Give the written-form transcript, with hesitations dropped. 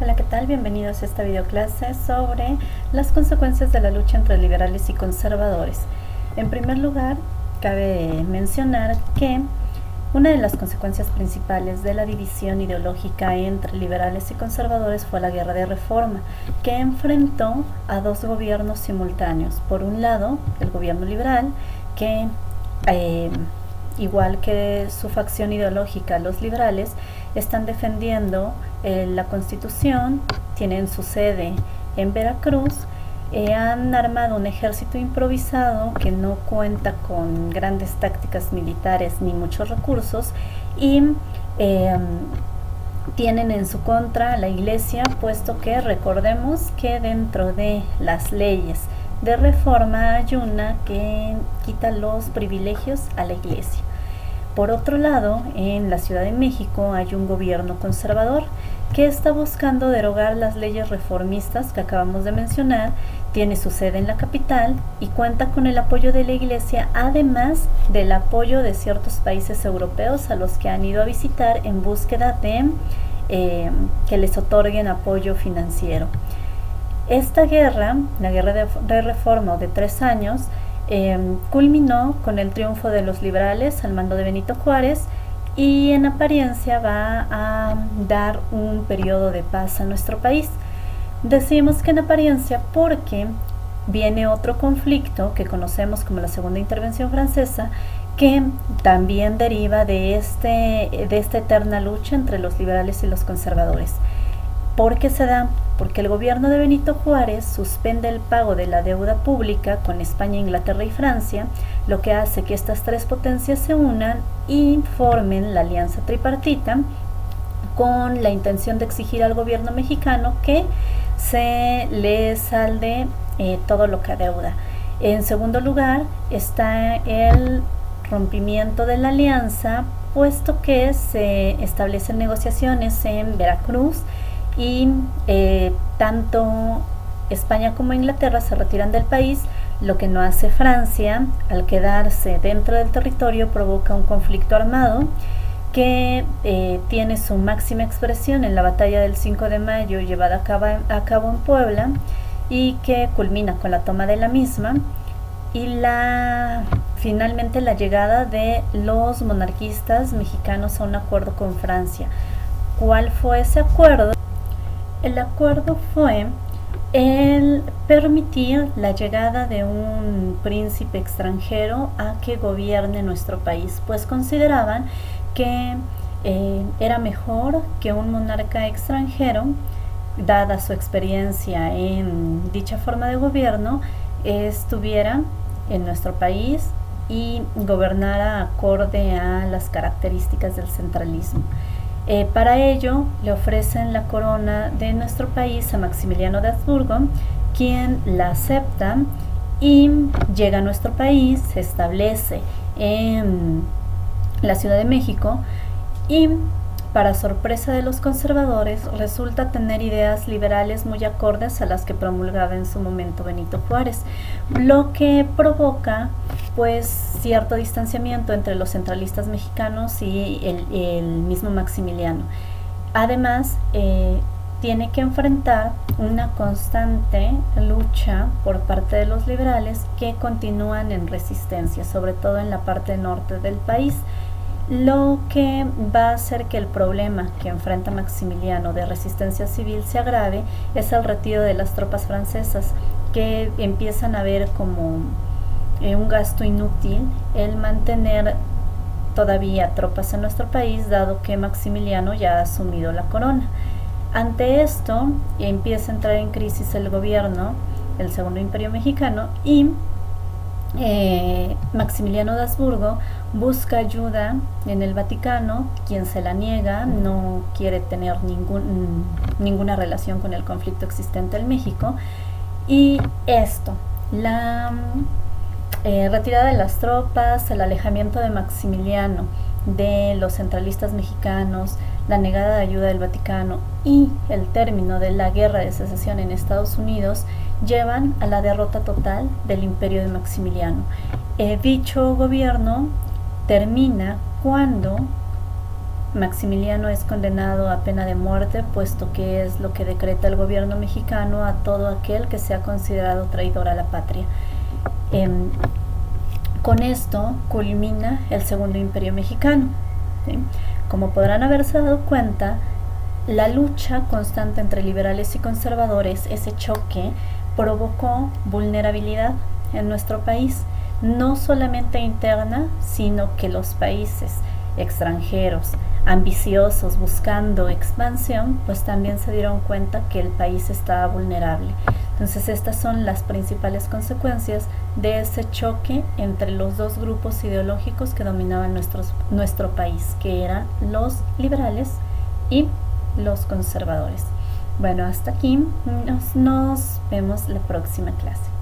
Hola, ¿qué tal? Bienvenidos a esta videoclase sobre las consecuencias de la lucha entre liberales y conservadores. En primer lugar, cabe mencionar que una de las consecuencias principales de la división ideológica entre liberales y conservadores fue la Guerra de Reforma, que enfrentó a dos gobiernos simultáneos. Por un lado, el gobierno liberal, que igual que su facción ideológica, los liberales, están defendiendo la Constitución, tienen su sede en Veracruz, han armado un ejército improvisado que no cuenta con grandes tácticas militares ni muchos recursos y tienen en su contra a la Iglesia, puesto que recordemos que dentro de las leyes de reforma hay una que quita los privilegios a la Iglesia. Por otro lado, en la Ciudad de México hay un gobierno conservador que está buscando derogar las leyes reformistas que acabamos de mencionar, tiene su sede en la capital y cuenta con el apoyo de la Iglesia, además del apoyo de ciertos países europeos a los que han ido a visitar en búsqueda de que les otorguen apoyo financiero. Esta guerra, la guerra de reforma de 3 años, culminó con el triunfo de los liberales al mando de Benito Juárez y en apariencia va a dar un periodo de paz a nuestro país. Decimos que en apariencia porque viene otro conflicto que conocemos como la Segunda Intervención Francesa, que también deriva de esta eterna lucha entre los liberales y los conservadores. ¿Por qué se da? Porque el gobierno de Benito Juárez suspende el pago de la deuda pública con España, Inglaterra y Francia, lo que hace que estas tres potencias se unan y formen la alianza tripartita con la intención de exigir al gobierno mexicano que se le salde todo lo que adeuda. En segundo lugar está el rompimiento de la alianza, puesto que se establecen negociaciones en Veracruz y tanto España como Inglaterra se retiran del país, lo que no hace Francia. Al quedarse dentro del territorio provoca un conflicto armado que tiene su máxima expresión en la batalla del 5 de mayo llevada a cabo en Puebla y que culmina con la toma de la misma y finalmente la llegada de los monarquistas mexicanos a un acuerdo con Francia. ¿Cuál fue ese acuerdo? El acuerdo fue el permitir la llegada de un príncipe extranjero a que gobierne nuestro país, pues consideraban que era mejor que un monarca extranjero, dada su experiencia en dicha forma de gobierno, estuviera en nuestro país y gobernara acorde a las características del centralismo. Para ello le ofrecen la corona de nuestro país a Maximiliano de Habsburgo, quien la acepta y llega a nuestro país, se establece en la Ciudad de México y, para sorpresa de los conservadores, resulta tener ideas liberales muy acordes a las que promulgaba en su momento Benito Juárez, lo que provoca pues cierto distanciamiento entre los centralistas mexicanos y el mismo Maximiliano. Además, tiene que enfrentar una constante lucha por parte de los liberales que continúan en resistencia, sobre todo en la parte norte del país, lo que va a hacer que el problema que enfrenta Maximiliano de resistencia civil se agrave es el retiro de las tropas francesas, que empiezan a ver como un gasto inútil el mantener todavía tropas en nuestro país, dado que Maximiliano ya ha asumido la corona. Ante esto empieza a entrar en crisis el gobierno, el Segundo Imperio Mexicano, y Maximiliano de Habsburgo busca ayuda en el Vaticano, quien se la niega, no quiere tener ninguna relación con el conflicto existente en México. Y esto, la retirada de las tropas, el alejamiento de Maximiliano de los centralistas mexicanos, la negada de ayuda del Vaticano y el término de la guerra de secesión en Estados Unidos llevan a la derrota total del imperio de Maximiliano. Dicho gobierno termina cuando Maximiliano es condenado a pena de muerte, puesto que es lo que decreta el gobierno mexicano a todo aquel que sea considerado traidor a la patria. Con esto culmina el Segundo Imperio Mexicano, ¿sí? Como podrán haberse dado cuenta, la lucha constante entre liberales y conservadores, ese choque, provocó vulnerabilidad en nuestro país, no solamente interna, sino que los países extranjeros, ambiciosos, buscando expansión, pues también se dieron cuenta que el país estaba vulnerable. Entonces estas son las principales consecuencias de ese choque entre los dos grupos ideológicos que dominaban nuestro país, que eran los liberales y los conservadores. Bueno, hasta aquí, nos vemos la próxima clase.